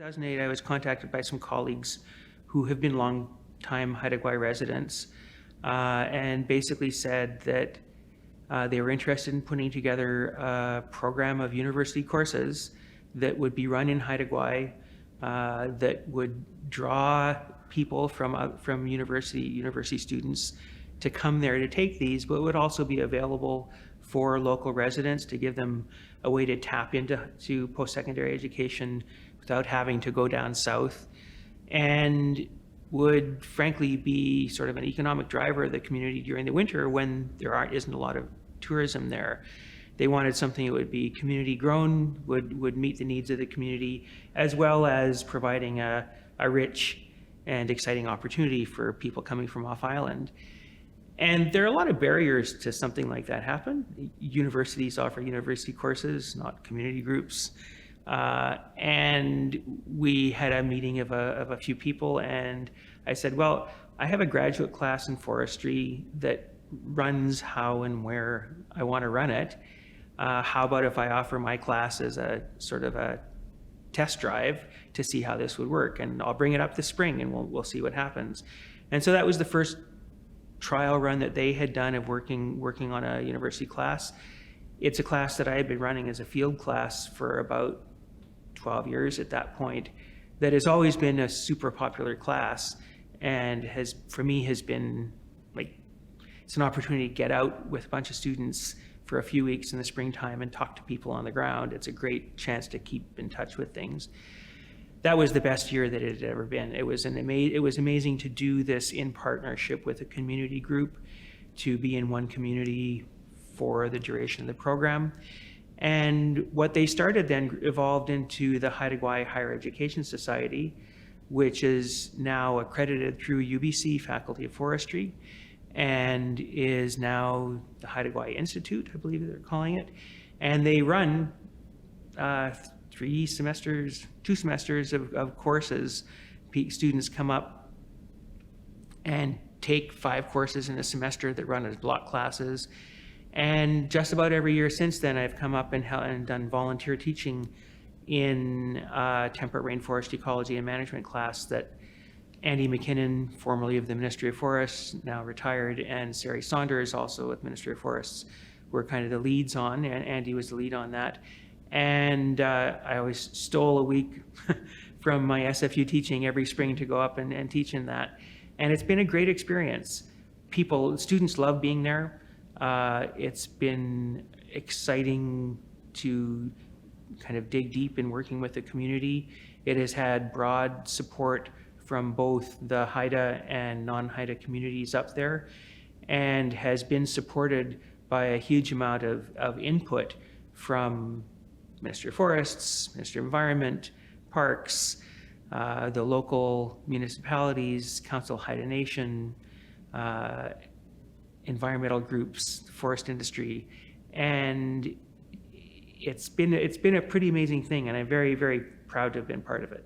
2008, I was contacted by some colleagues who have been long-time Haida Gwaii residents and basically said that they were interested in putting together a program of university courses that would be run in Haida Gwaii that would draw people from university students to come there to take these, but would also be available for local residents to give them a way to tap into post-secondary education without having to go down south, and would frankly be sort of an economic driver of the community during the winter when there isn't a lot of tourism there. They wanted something that would be community grown, would meet the needs of the community, as well as providing a rich and exciting opportunity for people coming from off island. And there are a lot of barriers to something like that happen. Universities offer university courses, not community groups. And we had a meeting of a few people, and I said, well, I have a graduate class in forestry that runs how and where I want to run it. How about if I offer my class as a sort of a test drive to see how this would work? And I'll bring it up this spring and we'll see what happens. And so that was the first trial run that they had done of working on a university class. It's a class that I had been running as a field class for about 12 years at that point, that has always been a super popular class, and for me has been like, it's an opportunity to get out with a bunch of students for a few weeks in the springtime and talk to people on the ground. It's a great chance to keep in touch with things. That was the best year that it had ever been. It was amazing to do this in partnership with a community group, to be in one community for the duration of the program. And what they started then evolved into the Haida Gwaii Higher Education Society, which is now accredited through UBC Faculty of Forestry, and is now the Haida Gwaii Institute, I believe they're calling it. And they run 2 semesters of courses. Students come up and take 5 courses in a semester that run as block classes. And just about every year since then, I've come up and done volunteer teaching in temperate rainforest ecology and management class that Andy McKinnon, formerly of the Ministry of Forests, now retired, and Sari Saunders, also with Ministry of Forests, were kind of the leads on, and Andy was the lead on that. And I always stole a week from my SFU teaching every spring to go up and teach in that. And it's been a great experience. Students love being there. It's been exciting to kind of dig deep in working with the community. It has had broad support from both the Haida and non-Haida communities up there, and has been supported by a huge amount of input from Ministry of Forests, Ministry of Environment, Parks, the local municipalities, Council Haida Nation, environmental groups, forest industry, and it's been a pretty amazing thing, and I'm very, very proud to have been part of it.